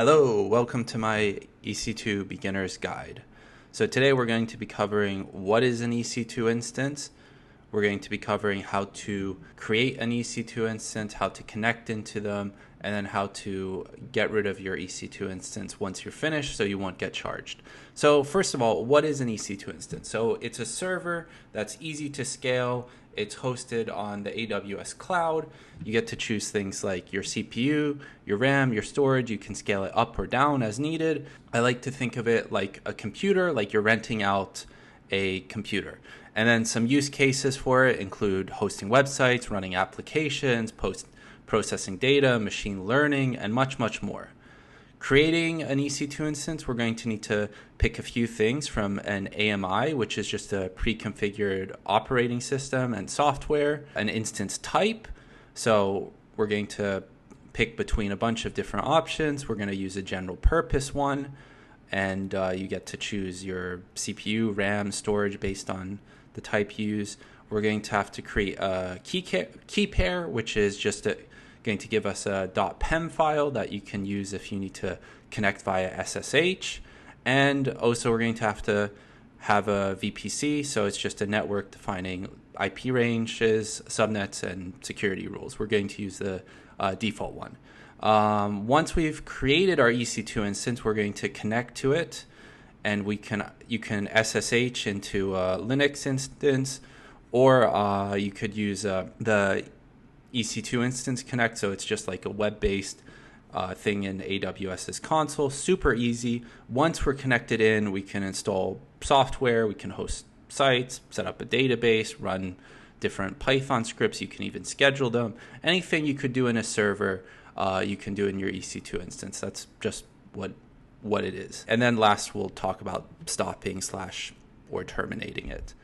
Hello, welcome to my EC2 Beginner's Guide. So today we're going to be covering what is an EC2 instance. We're going to be covering how to create an EC2 instance, how to connect into them, and then how to get rid of your EC2 instance once you're finished so you won't get charged. So first of all, what is an EC2 instance? So it's a server that's easy to scale. It's hosted on the AWS cloud. You get to choose things like your CPU, your RAM, your storage. You can scale it up or down as needed. I like to think of it like a computer, like you're renting out a computer. And then some use cases for it include hosting websites, running applications, processing data, machine learning, and much, much more. Creating an EC2 instance, we're going to need to pick a few things from an AMI, which is just a pre-configured operating system and software, an instance type. So we're going to pick between a bunch of different options. We're going to use a general purpose one, and you get to choose your CPU, RAM, storage based on the type you use. We're going to have to create a key pair, which is just going to give us a .pem file that you can use if you need to connect via SSH. And also we're going to have a VPC, so it's just a network defining IP ranges, subnets, and security rules. We're going to use the default one. Once we've created our EC2 instance, we're going to connect to it, and you can SSH into a Linux instance, or you could use the EC2 instance connect, so it's just like a web-based thing in AWS's console. Super easy. Once we're connected in, we can install software, we can host sites, set up a database, run different Python scripts. You can even schedule them. Anything you could do in a server, you can do in your EC2 instance. That's just what it is. And then last, we'll talk about stopping / or terminating it.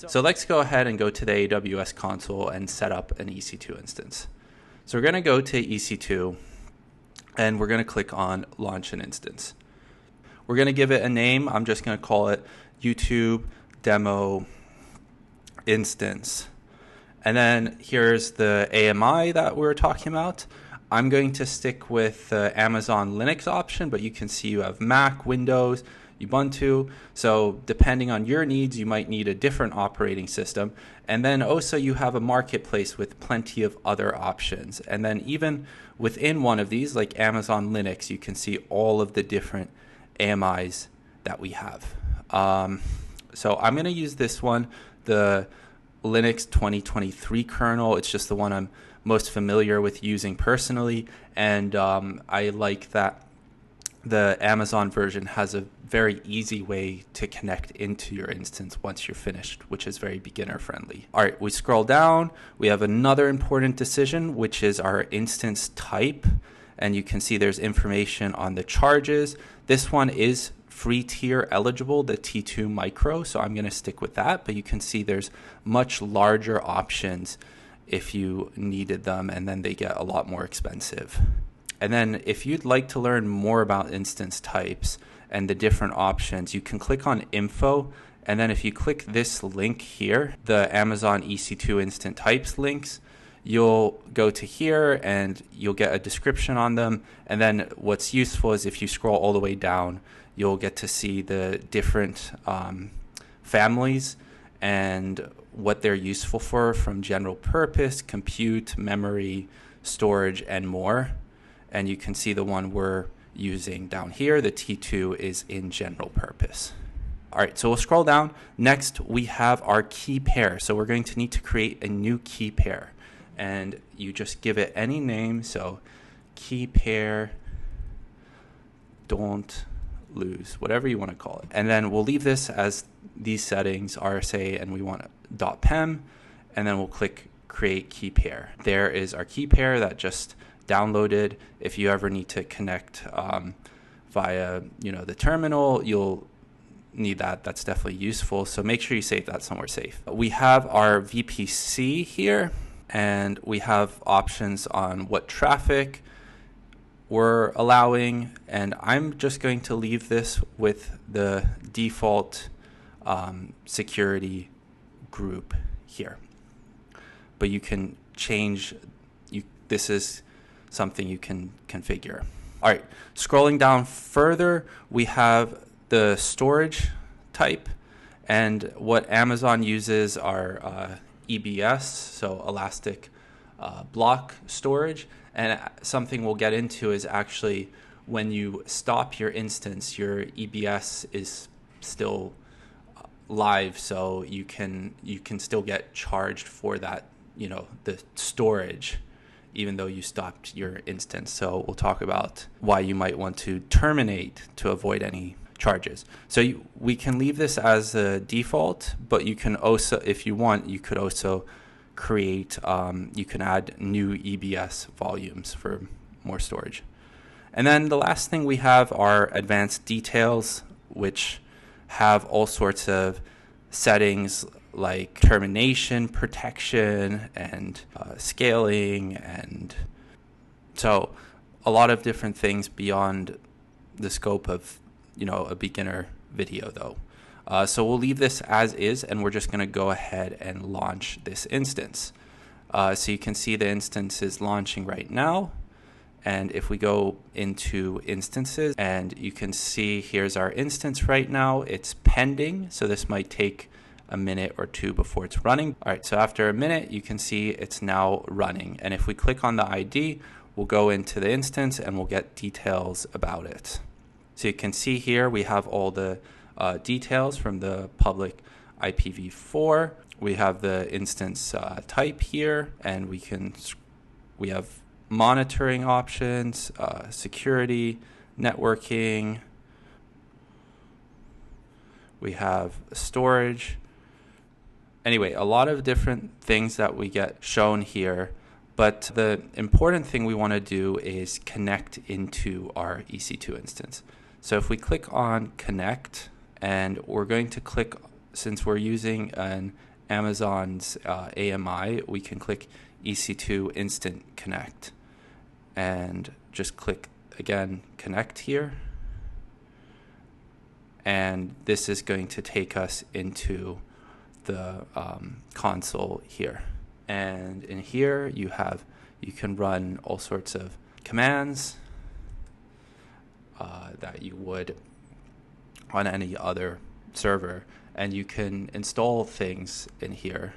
So let's go ahead and go to the AWS console and set up an EC2 instance. So we're going to go to EC2, and we're going to click on Launch an Instance. We're going to give it a name. I'm just going to call it YouTube Demo Instance. And then here's the AMI that we were talking about. I'm going to stick with the Amazon Linux option, but you can see you have Mac, Windows, Ubuntu. So depending on your needs, you might need a different operating system. And then also you have a marketplace with plenty of other options. And then even within one of these, like Amazon Linux, you can see all of the different AMIs that we have. So I'm going to use this one, the Linux 2023 kernel. It's just the one I'm most familiar with using personally. And I like that the Amazon version has a very easy way to connect into your instance once you're finished, which is very beginner friendly. All right, we scroll down. We have another important decision, which is our instance type. And you can see there's information on the charges. This one is free tier eligible, the T2 Micro. So I'm going to stick with that. But you can see there's much larger options if you needed them, and then they get a lot more expensive. And then if you'd like to learn more about instance types and the different options, you can click on Info. And then if you click this link here, the Amazon EC2 Instant Types links, you'll go to here and you'll get a description on them. And then what's useful is if you scroll all the way down, you'll get to see the different families and what they're useful for, from general purpose, compute, memory, storage, and more. And you can see the one we're using down here, the T2, is in general purpose. All right, so we'll scroll down. Next, we have our key pair. So we're going to need to create a new key pair. And you just give it any name. So key pair, don't lose, whatever you want to call it. And then we'll leave this as these settings, RSA, and we want .pem. And then we'll click create key pair. There is our key pair that just downloaded. If you ever need to connect via the terminal, you'll need that. That's definitely useful. So make sure you save that somewhere safe. We have our VPC here, and we have options on what traffic we're allowing. And I'm just going to leave this with the default security group here. But you can change. This is something you can configure. All right, scrolling down further, we have the storage type, and what Amazon uses are EBS, so elastic block storage. And something we'll get into is actually when you stop your instance, your EBS is still live, so you can still get charged for that, the storage, even though you stopped your instance. So we'll talk about why you might want to terminate to avoid any charges. So we can leave this as a default, but you can also, if you want, you could also create, you can add new EBS volumes for more storage. And then the last thing we have are advanced details, which have all sorts of settings like termination protection and scaling, and so a lot of different things beyond the scope of a beginner video though. So we'll leave this as is, and we're just going to go ahead and launch this instance. So you can see the instance is launching right now. And if we go into instances, and you can see here's our instance right now, it's pending. So this might take a minute or two before it's running. All right, so after a minute, you can see it's now running. And if we click on the ID, we'll go into the instance and we'll get details about it. So you can see here we have all the details from the public IPv4. We have the instance type here, and we have monitoring options, security, networking. We have storage. Anyway, a lot of different things that we get shown here, but the important thing we want to do is connect into our EC2 instance. So if we click on connect, and we're going to click, since we're using an Amazon's AMI, we can click EC2 Instant Connect and just click again connect here, and this is going to take us into the console here. And in here you can run all sorts of commands that you would on any other server, and you can install things in here.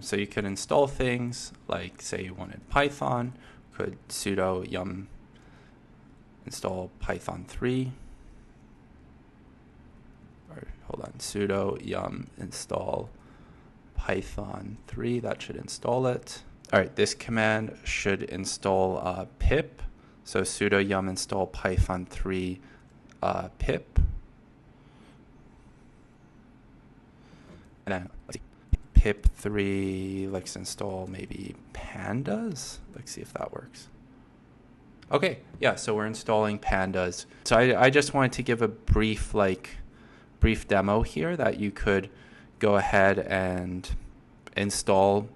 So you can install things like, say you wanted Python, could sudo yum install Python 3, or hold on, sudo yum install Python 3, that should install it. All right, this command should install pip, so sudo yum install Python 3 pip. And then let's see, pip 3, let's install maybe pandas. Let's see if that works. Okay, yeah, so we're installing pandas. So I just wanted to give a brief demo here that you could go ahead and install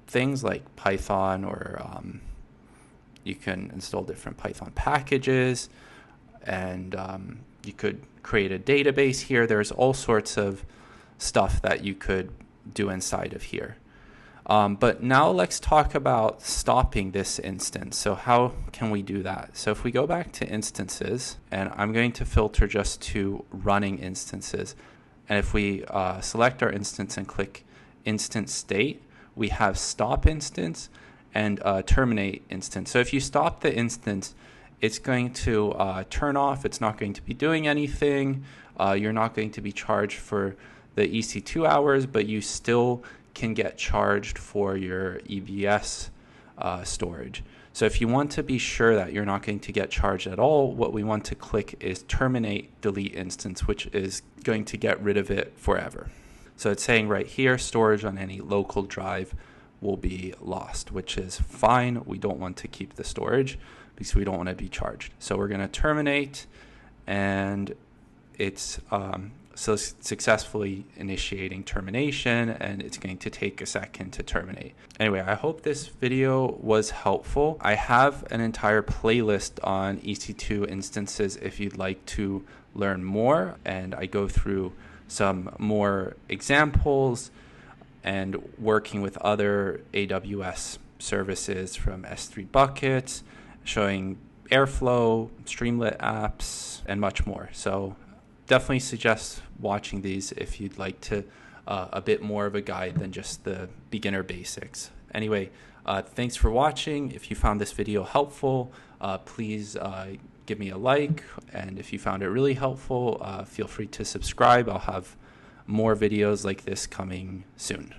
things like Python, or you can install different Python packages, and you could create a database here. There's all sorts of stuff that you could do inside of here. But now let's talk about stopping this instance. So how can we do that? So if we go back to instances, and I'm going to filter just to running instances, and if we select our instance and click instance state, we have stop instance and terminate instance. So if you stop the instance, it's going to turn off. It's not going to be doing anything. You're not going to be charged for the EC2 hours, but you still can get charged for your EBS storage. So if you want to be sure that you're not going to get charged at all, what we want to click is terminate delete instance, which is going to get rid of it forever. So it's saying right here, storage on any local drive will be lost, which is fine. We don't want to keep the storage because we don't want to be charged. So we're going to terminate, and it's so successfully initiating termination, and it's going to take a second to terminate. Anyway, I hope this video was helpful. I have an entire playlist on EC2 instances if you'd like to learn more, and I go through some more examples and working with other AWS services from S3 buckets, showing Airflow, Streamlit apps, and much more. So definitely suggest watching these if you'd like to a bit more of a guide than just the beginner basics. Anyway, thanks for watching. If you found this video helpful, please give me a like. And if you found it really helpful, feel free to subscribe. I'll have more videos like this coming soon.